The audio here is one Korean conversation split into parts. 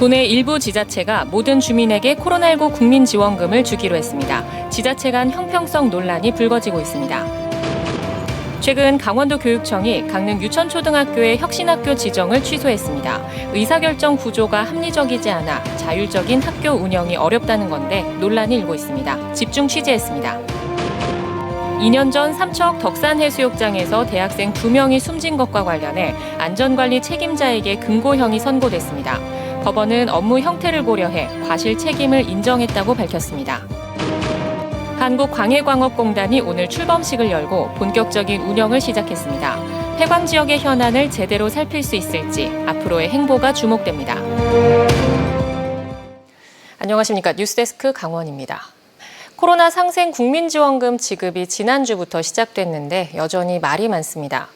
도내 일부 지자체가 모든 주민에게 코로나19 국민지원금을 주기로 했습니다. 지자체 간 형평성 논란이 불거지고 있습니다. 최근 강원도 교육청이 강릉 유천초등학교의 혁신학교 지정을 취소했습니다. 의사결정 구조가 합리적이지 않아 자율적인 학교 운영이 어렵다는 건데 논란이 일고 있습니다. 집중 취재했습니다. 2년 전 삼척 덕산해수욕장에서 대학생 2명이 숨진 것과 관련해 안전관리 책임자에게 금고형이 선고됐습니다. 법원은 업무 형태를 고려해 과실 책임을 인정했다고 밝혔습니다. 한국광해광업공단이 오늘 출범식을 열고 본격적인 운영을 시작했습니다. 폐광 지역의 현안을 제대로 살필 수 있을지 앞으로의 행보가 주목됩니다. 안녕하십니까. 뉴스데스크 강원입니다. 코로나 상생 국민지원금 지급이 지난주부터 시작됐는데 여전히 말이 많습니다.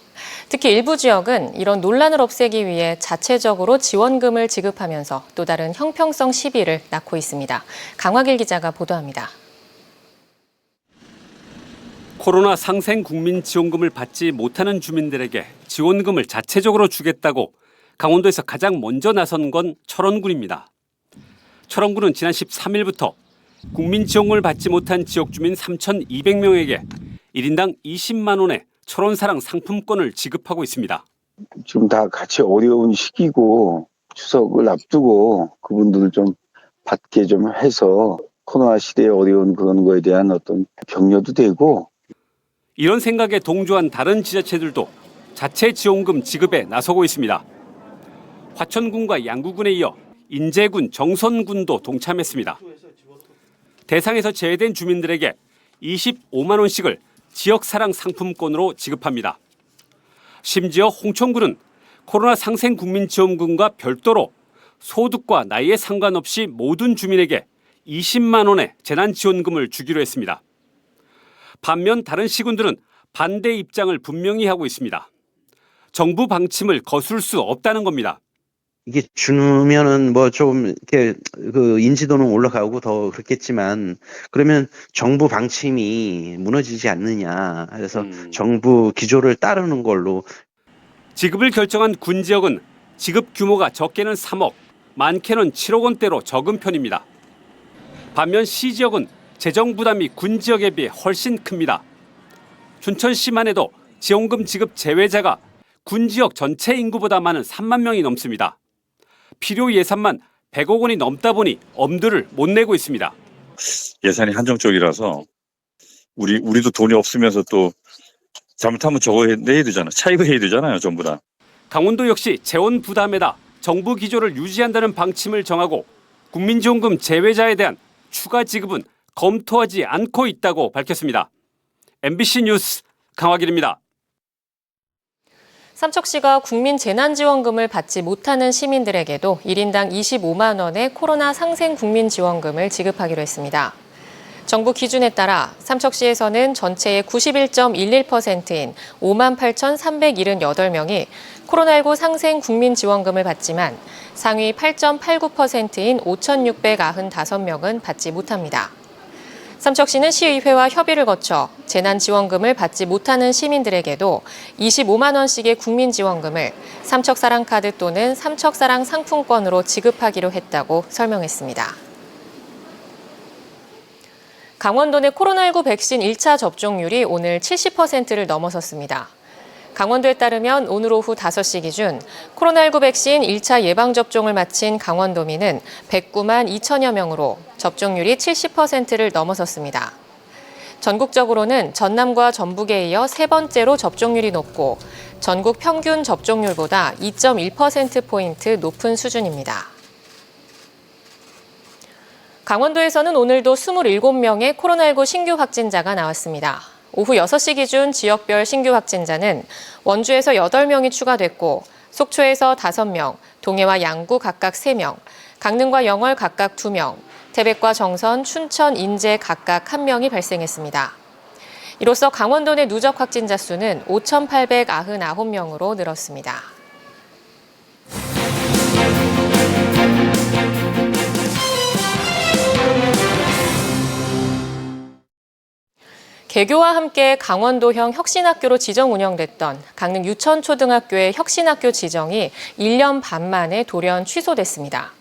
특히 일부 지역은 이런 논란을 없애기 위해 자체적으로 지원금을 지급하면서 또 다른 형평성 시비를 낳고 있습니다. 강화길 기자가 보도합니다. 코로나 상생 국민지원금을 받지 못하는 주민들에게 지원금을 자체적으로 주겠다고 강원도에서 가장 먼저 나선 건 철원군입니다. 철원군은 지난 13일부터 국민지원금을 받지 못한 지역 주민 3,200명에게 1인당 20만 원의 철원사랑 상품권을 지급하고 있습니다. 지금 다 같이 어려운 시기고 추석을 앞두고 그분들을 좀 받게 좀 해서 코로나 시대에 어려운 그런 거에 대한 어떤 격려도 되고. 이런 생각에 동조한 다른 지자체들도 자체 지원금 지급에 나서고 있습니다. 화천군과 양구군에 이어 인제군, 정선군도 동참했습니다. 대상에서 제외된 주민들에게 25만 원씩을 지역사랑 상품권으로 지급합니다. 심지어 홍천군은 코로나 상생 국민지원금과 별도로 소득과 나이에 상관없이 모든 주민에게 20만 원의 재난지원금을 주기로 했습니다. 반면 다른 시군들은 반대 입장을 분명히 하고 있습니다. 정부 방침을 거슬 수 없다는 겁니다. 이게 주면은 뭐 좀 이렇게 그 인지도는 올라가고 더 그렇겠지만 그러면 정부 방침이 무너지지 않느냐. 그래서 정부 기조를 따르는 걸로. 지급을 결정한 군 지역은 지급 규모가 적게는 3억, 많게는 7억 원대로 적은 편입니다. 반면 시 지역은 재정 부담이 군 지역에 비해 훨씬 큽니다. 춘천시만 해도 지원금 지급 제외자가 군 지역 전체 인구보다 많은 3만 명이 넘습니다. 필요 예산만 100억 원이 넘다 보니 엄두를 못 내고 있습니다. 예산이 한정적이라서 우리도 돈이 없으면서 또 잘못하면 저거 내야 되잖아. 차이가 해야 되잖아요, 전부 다. 강원도 역시 재원 부담에다 정부 기조를 유지한다는 방침을 정하고 국민지원금 제외자에 대한 추가 지급은 검토하지 않고 있다고 밝혔습니다. MBC 뉴스 강화길입니다. 삼척시가 국민재난지원금을 받지 못하는 시민들에게도 1인당 25만 원의 코로나 상생 국민지원금을 지급하기로 했습니다. 정부 기준에 따라 삼척시에서는 전체의 91.11%인 58,378명이 코로나19 상생 국민지원금을 받지만 상위 8.89%인 5,695명은 받지 못합니다. 삼척시는 시의회와 협의를 거쳐 재난지원금을 받지 못하는 시민들에게도 25만 원씩의 국민지원금을 삼척사랑카드 또는 삼척사랑 상품권으로 지급하기로 했다고 설명했습니다. 강원도 내 코로나19 백신 1차 접종률이 오늘 70%를 넘어섰습니다. 강원도에 따르면 오늘 오후 5시 기준 코로나19 백신 1차 예방접종을 마친 강원도민은 109만 2천여 명으로 접종률이 70%를 넘어섰습니다. 전국적으로는 전남과 전북에 이어 세 번째로 접종률이 높고 전국 평균 접종률보다 2.1%포인트 높은 수준입니다. 강원도에서는 오늘도 27명의 코로나19 신규 확진자가 나왔습니다. 오후 6시 기준 지역별 신규 확진자는 원주에서 8명이 추가됐고 속초에서 5명, 동해와 양구 각각 3명, 강릉과 영월 각각 2명, 태백과 정선, 춘천, 인제 각각 1명이 발생했습니다. 이로써 강원도 내 누적 확진자 수는 5,899명으로 늘었습니다. 개교와 함께 강원도형 혁신학교로 지정 운영됐던 강릉 유천초등학교의 혁신학교 지정이 1년 반 만에 돌연 취소됐습니다.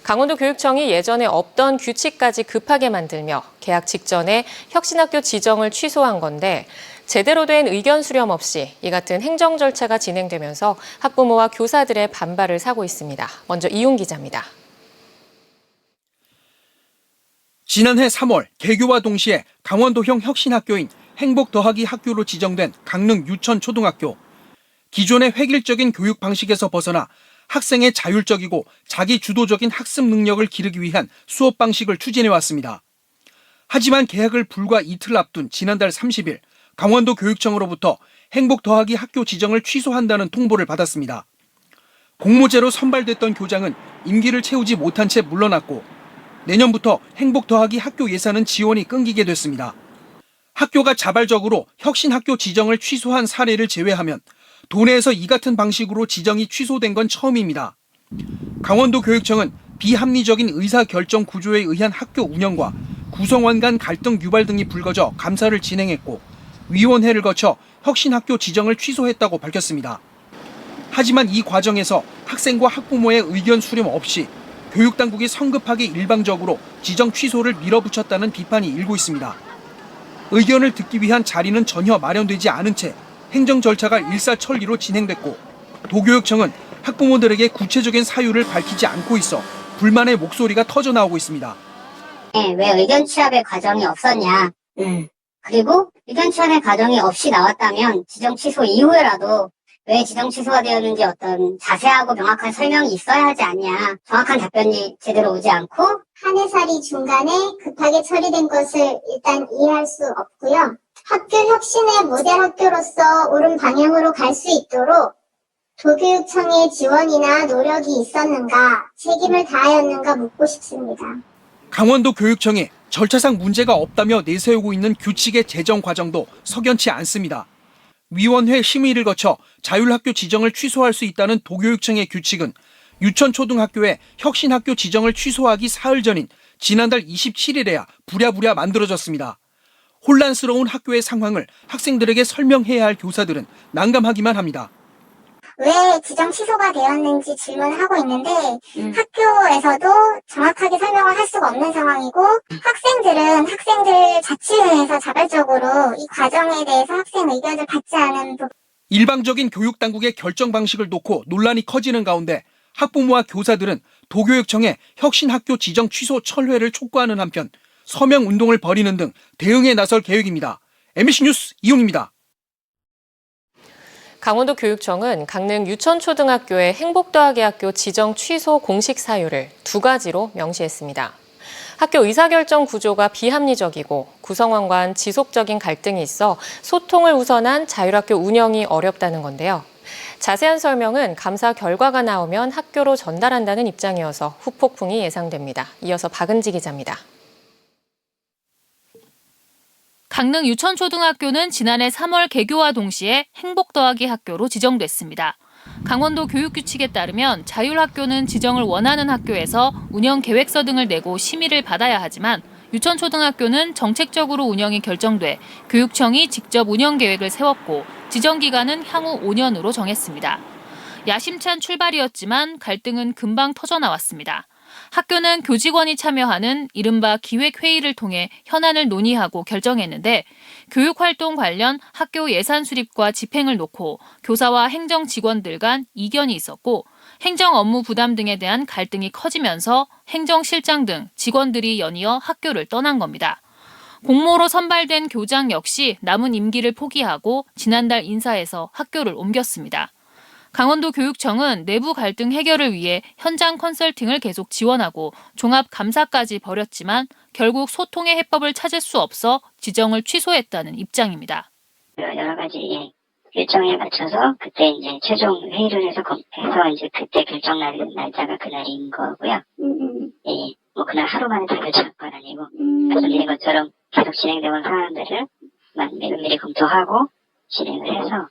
강원도 교육청이 예전에 없던 규칙까지 급하게 만들며 개학 직전에 혁신학교 지정을 취소한 건데 제대로 된 의견 수렴 없이 이 같은 행정 절차가 진행되면서 학부모와 교사들의 반발을 사고 있습니다. 먼저 이용 기자입니다. 지난해 3월 개교와 동시에 강원도형 혁신학교인 행복 더하기 학교로 지정된 강릉 유천초등학교. 기존의 획일적인 교육 방식에서 벗어나 학생의 자율적이고 자기 주도적인 학습 능력을 기르기 위한 수업 방식을 추진해왔습니다. 하지만 개학을 불과 이틀 앞둔 지난달 30일 강원도 교육청으로부터 행복 더하기 학교 지정을 취소한다는 통보를 받았습니다. 공모제로 선발됐던 교장은 임기를 채우지 못한 채 물러났고 내년부터 행복 더하기 학교 예산은 지원이 끊기게 됐습니다. 학교가 자발적으로 혁신학교 지정을 취소한 사례를 제외하면 도내에서 이 같은 방식으로 지정이 취소된 건 처음입니다. 강원도 교육청은 비합리적인 의사결정 구조에 의한 학교 운영과 구성원 간 갈등 유발 등이 불거져 감사를 진행했고 위원회를 거쳐 혁신학교 지정을 취소했다고 밝혔습니다. 하지만 이 과정에서 학생과 학부모의 의견 수렴 없이 교육당국이 성급하게 일방적으로 지정 취소를 밀어붙였다는 비판이 일고 있습니다. 의견을 듣기 위한 자리는 전혀 마련되지 않은 채 행정 절차가 일사천리로 진행됐고 도교육청은 학부모들에게 구체적인 사유를 밝히지 않고 있어 불만의 목소리가 터져나오고 있습니다. 왜 의견 취합의 과정이 없었냐. 그리고 의견 취합의 과정이 없이 나왔다면 지정 취소 이후에라도 왜 지정 취소가 되었는지 어떤 자세하고 명확한 설명이 있어야 하지 않냐. 정확한 답변이 제대로 오지 않고 한 해살이 중간에 급하게 처리된 것을 일단 이해할 수 없고요. 학교 혁신의 모델 학교로서 옳은 방향으로 갈 수 있도록 도교육청의 지원이나 노력이 있었는가, 책임을 다하였는가 묻고 싶습니다. 강원도 교육청이 절차상 문제가 없다며 내세우고 있는 규칙의 제정 과정도 석연치 않습니다. 위원회 심의를 거쳐 자율학교 지정을 취소할 수 있다는 도교육청의 규칙은 유천초등학교의 혁신학교 지정을 취소하기 사흘 전인 지난달 27일에야 부랴부랴 만들어졌습니다. 혼란스러운 학교의 상황을 학생들에게 설명해야 할 교사들은 난감하기만 합니다. 왜 지정 취소가 되었는지 질문을 하고 있는데 학교에서도 정확하게 설명을 할 수가 없는 상황이고 학생들은 학생들 자치회에서 자발적으로 이 과정에 대해서 학생 의견을 받지 않은 부분. 일방적인 교육당국의 결정 방식을 놓고 논란이 커지는 가운데 학부모와 교사들은 도교육청의 혁신학교 지정 취소 철회를 촉구하는 한편 서명운동을 벌이는 등 대응에 나설 계획입니다. MBC 뉴스 이용입니다. 강원도 교육청은 강릉 유천초등학교의 행복더하기 학교 지정 취소 공식 사유를 두 가지로 명시했습니다. 학교 의사결정 구조가 비합리적이고 구성원 간 지속적인 갈등이 있어 소통을 우선한 자율학교 운영이 어렵다는 건데요. 자세한 설명은 감사 결과가 나오면 학교로 전달한다는 입장이어서 후폭풍이 예상됩니다. 이어서 박은지 기자입니다. 강릉 유천초등학교는 지난해 3월 개교와 동시에 행복 더하기 학교로 지정됐습니다. 강원도 교육규칙에 따르면 자율학교는 지정을 원하는 학교에서 운영 계획서 등을 내고 심의를 받아야 하지만 유천초등학교는 정책적으로 운영이 결정돼 교육청이 직접 운영 계획을 세웠고 지정 기간은 향후 5년으로 정했습니다. 야심찬 출발이었지만 갈등은 금방 터져나왔습니다. 학교는 교직원이 참여하는 이른바 기획회의를 통해 현안을 논의하고 결정했는데 교육활동 관련 학교 예산 수립과 집행을 놓고 교사와 행정 직원들 간 이견이 있었고 행정 업무 부담 등에 대한 갈등이 커지면서 행정실장 등 직원들이 연이어 학교를 떠난 겁니다. 공모로 선발된 교장 역시 남은 임기를 포기하고 지난달 인사해서 학교를 옮겼습니다. 강원도 교육청은 내부 갈등 해결을 위해 현장 컨설팅을 계속 지원하고 종합 감사까지 벌였지만 결국 소통의 해법을 찾을 수 없어 지정을 취소했다는 입장입니다. 여러 가지 일정에 맞춰서 그때 이제 최종 회의를 해서 이제 그때 결정 날짜가 그날인 거고요. 예, 뭐 그날 하루 만에 다 결정한 건 아니고 말씀드린 것처럼 계속 진행되는 사안들을 면밀히 검토하고 진행을 해서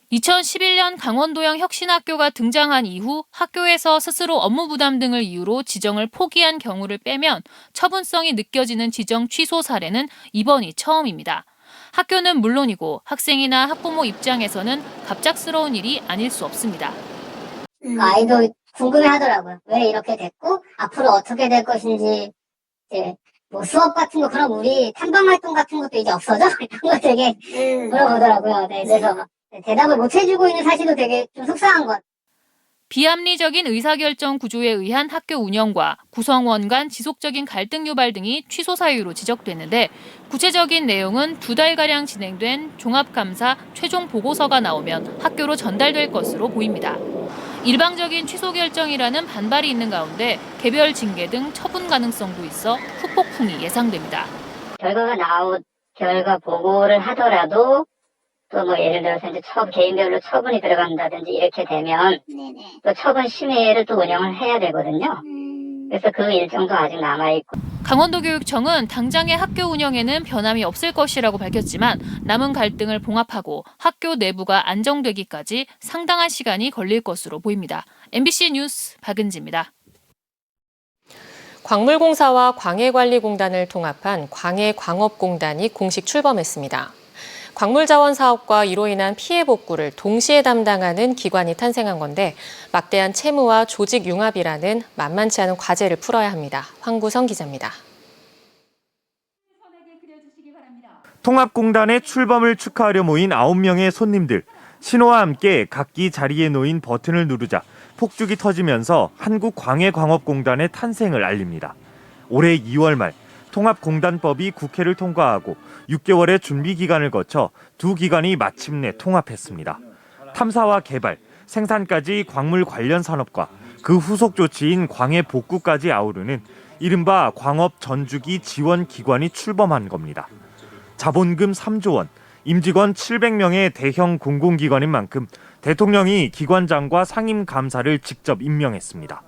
2011년 강원도형 혁신학교가 등장한 이후 학교에서 스스로 업무 부담 등을 이유로 지정을 포기한 경우를 빼면 처분성이 느껴지는 지정 취소 사례는 이번이 처음입니다. 학교는 물론이고 학생이나 학부모 입장에서는 갑작스러운 일이 아닐 수 없습니다. 아이도 궁금해하더라고요. 왜 이렇게 됐고 앞으로 어떻게 될 것인지. 이제 뭐 수업 같은 거 그럼 우리 탐방 활동 같은 것도 이제 없어져? 이런 거 되게 물어보더라고요. 네, 그래서 대답을 못 해주고 있는 사실도 되게 좀 속상한 것. 비합리적인 의사결정 구조에 의한 학교 운영과 구성원 간 지속적인 갈등 유발 등이 취소 사유로 지적됐는데 구체적인 내용은 2달가량 진행된 종합감사 최종 보고서가 나오면 학교로 전달될 것으로 보입니다. 일방적인 취소 결정이라는 반발이 있는 가운데 개별 징계 등 처분 가능성도 있어 후폭풍이 예상됩니다. 결과 보고를 하더라도 또 뭐 예를 들어서 이제 개인별로 처분이 들어간다든지 이렇게 되면 또 처분 심의회를 또 운영을 해야 되거든요. 그래서 그 일정도 아직 남아있고. 강원도교육청은 당장의 학교 운영에는 변함이 없을 것이라고 밝혔지만 남은 갈등을 봉합하고 학교 내부가 안정되기까지 상당한 시간이 걸릴 것으로 보입니다. MBC 뉴스 박은지입니다. 광물공사와 광해관리공단을 통합한 광해광업공단이 공식 출범했습니다. 광물자원 사업과 이로 인한 피해 복구를 동시에 담당하는 기관이 탄생한 건데 막대한 채무와 조직 융합이라는 만만치 않은 과제를 풀어야 합니다. 황구성 기자입니다. 통합공단의 출범을 축하하려 모인 9명의 손님들. 신호와 함께 각기 자리에 놓인 버튼을 누르자 폭죽이 터지면서 한국광해광업공단의 탄생을 알립니다. 올해 2월 말 통합공단법이 국회를 통과하고 6개월의 준비 기간을 거쳐 두 기관이 마침내 통합했습니다. 탐사와 개발, 생산까지 광물 관련 산업과 그 후속 조치인 광해 복구까지 아우르는 이른바 광업 전주기 지원 기관이 출범한 겁니다. 자본금 3조 원, 임직원 700명의 대형 공공기관인 만큼 대통령이 기관장과 상임 감사를 직접 임명했습니다.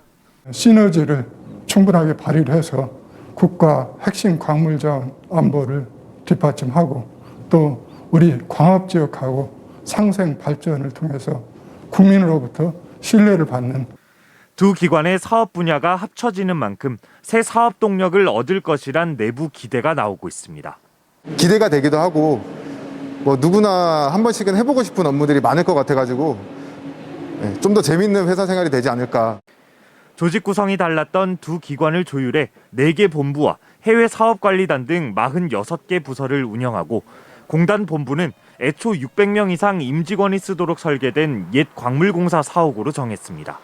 시너지를 충분하게 발휘를 해서 국가 핵심 광물자원 안보를 뒷받침하고 또 우리 광업지역하고 상생 발전을 통해서 국민으로부터 신뢰를 받는 두 기관의 사업 분야가 합쳐지는 만큼 새 사업 동력을 얻을 것이란 내부 기대가 나오고 있습니다. 기대가 되기도 하고 뭐 누구나 한 번씩은 해보고 싶은 업무들이 많을 것 같아가지고 좀 더 재밌는 회사 생활이 되지 않을까. 조직 구성이 달랐던 두 기관을 조율해 4개 본부와 해외 사업관리단 등 46개 부서를 운영하고 공단 본부는 애초 600명 이상 임직원이 쓰도록 설계된 옛 광물공사 사옥으로 정했습니다.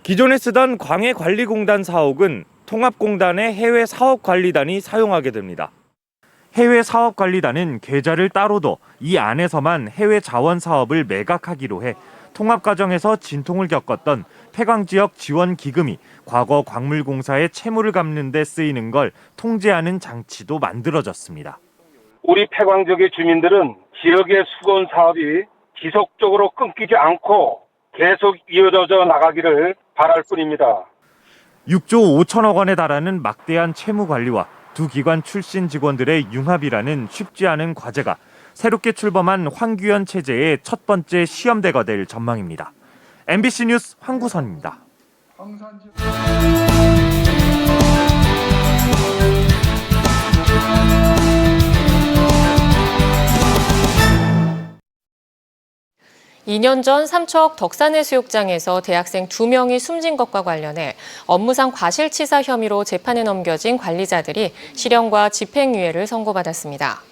기존에 쓰던 광해관리공단 사옥은 통합공단의 해외 사업관리단이 사용하게 됩니다. 해외 사업관리단은 계좌를 따로 둬 이 안에서만 해외 자원 사업을 매각하기로 해 통합 과정에서 진통을 겪었던 폐광지역 지원 기금이 과거 광물공사의 채무를 갚는 데 쓰이는 걸 통제하는 장치도 만들어졌습니다. 우리 폐광지역의 주민들은 지역의 수건 사업이 지속적으로 끊기지 않고 계속 이어져 나가기를 바랄 뿐입니다. 6조 5천억 원에 달하는 막대한 채무 관리와 두 기관 출신 직원들의 융합이라는 쉽지 않은 과제가 새롭게 출범한 황규현 체제의 첫 번째 시험대가 될 전망입니다. MBC 뉴스 황구선입니다. (2년) 전 삼척 덕산해수욕장에서 대학생 2명이 숨진 것과 관련해 업무상 과실치사 혐의로 재판에 넘겨진 관리자들이 실형과 집행유예를 선고받았습니다.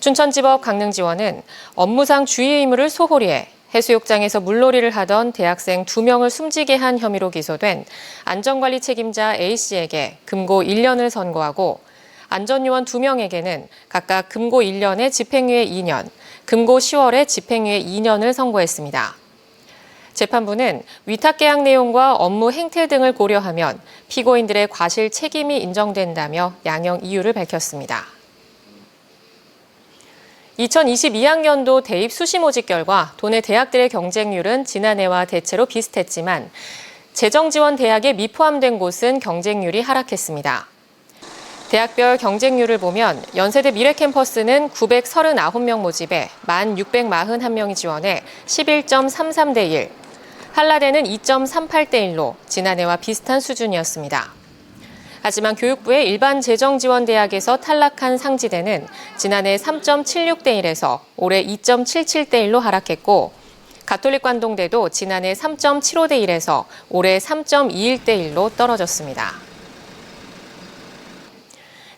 춘천지법 강릉지원은 업무상 주의 의무를 소홀히 해 해수욕장에서 물놀이를 하던 대학생 2명을 숨지게 한 혐의로 기소된 안전관리 책임자 A씨에게 금고 1년을 선고하고 안전요원 2명에게는 각각 금고 1년에 집행유예 2년, 금고 10월에 집행유예 2년을 선고했습니다. 재판부는 위탁계약 내용과 업무 행태 등을 고려하면 피고인들의 과실 책임이 인정된다며 양형 이유를 밝혔습니다. 2022학년도 대입 수시 모집 결과 도내 대학들의 경쟁률은 지난해와 대체로 비슷했지만 재정지원 대학에 미포함된 곳은 경쟁률이 하락했습니다. 대학별 경쟁률을 보면 연세대 미래캠퍼스는 939명 모집에 1,641명이 지원해 11.33대 1, 한라대는 2.38대 1로 지난해와 비슷한 수준이었습니다. 하지만 교육부의 일반 재정지원대학에서 탈락한 상지대는 지난해 3.76대 1에서 올해 2.77대 1로 하락했고 가톨릭 관동대도 지난해 3.75대 1에서 올해 3.21대 1로 떨어졌습니다.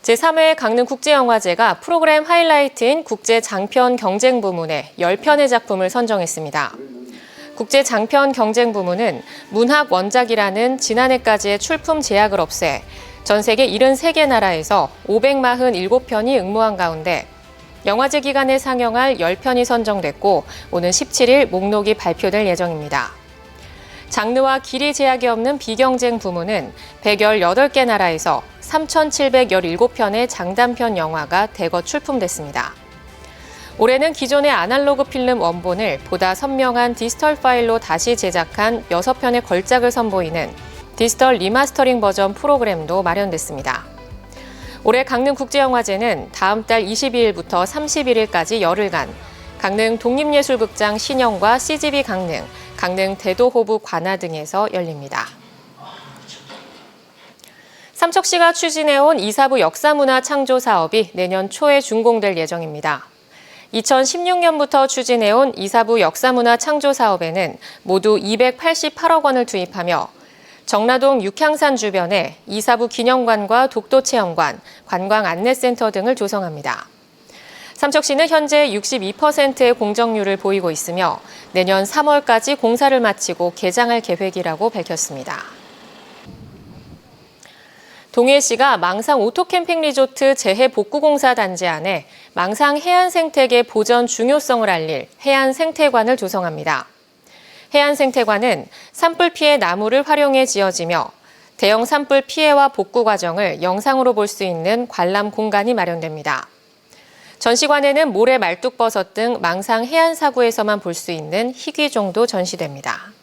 제3회 강릉국제영화제가 프로그램 하이라이트인 국제장편 경쟁 부문에 10편의 작품을 선정했습니다. 국제장편 경쟁 부문은 문학 원작이라는 지난해까지의 출품 제약을 없애 전 세계 73개 나라에서 547편이 응모한 가운데 영화제 기간에 상영할 10편이 선정됐고 오는 17일 목록이 발표될 예정입니다. 장르와 길이 제약이 없는 비경쟁 부문은 118개 나라에서 3,717편의 장단편 영화가 대거 출품됐습니다. 올해는 기존의 아날로그 필름 원본을 보다 선명한 디지털 파일로 다시 제작한 6편의 걸작을 선보이는 디지털 리마스터링 버전 프로그램도 마련됐습니다. 올해 강릉국제영화제는 다음 달 22일부터 31일까지 열흘간 강릉 독립예술극장 신영과 CGV 강릉, 강릉 대도호부 관아 등에서 열립니다. 삼척시가 추진해온 이사부 역사문화 창조 사업이 내년 초에 준공될 예정입니다. 2016년부터 추진해온 이사부 역사문화 창조 사업에는 모두 288억 원을 투입하며 정라동 육향산 주변에 이사부 기념관과 독도체험관, 관광안내센터 등을 조성합니다. 삼척시는 현재 62%의 공정률을 보이고 있으며 내년 3월까지 공사를 마치고 개장할 계획이라고 밝혔습니다. 동해시가 망상 오토캠핑 리조트 재해복구공사 단지 안에 망상 해안생태계 보전 중요성을 알릴 해안생태관을 조성합니다. 해안생태관은 산불 피해 나무를 활용해 지어지며 대형 산불 피해와 복구 과정을 영상으로 볼 수 있는 관람 공간이 마련됩니다. 전시관에는 모래 말뚝버섯 등 망상 해안사구에서만 볼 수 있는 희귀종도 전시됩니다.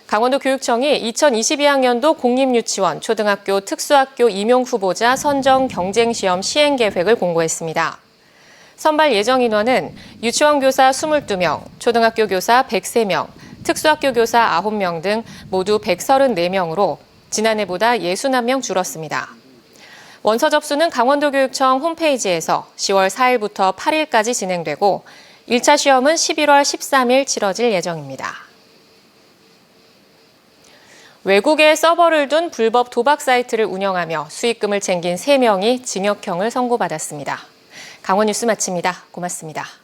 강원도 교육청이 2022학년도 공립유치원, 초등학교, 특수학교 임용 후보자 선정 경쟁시험 시행 계획을 공고했습니다. 선발 예정 인원은 유치원 교사 22명, 초등학교 교사 103명, 특수학교 교사 9명 등 모두 134명으로 지난해보다 61명 줄었습니다. 원서 접수는 강원도교육청 홈페이지에서 10월 4일부터 8일까지 진행되고 1차 시험은 11월 13일 치러질 예정입니다. 외국에 서버를 둔 불법 도박 사이트를 운영하며 수익금을 챙긴 3명이 징역형을 선고받았습니다. 강원 뉴스 마칩니다. 고맙습니다.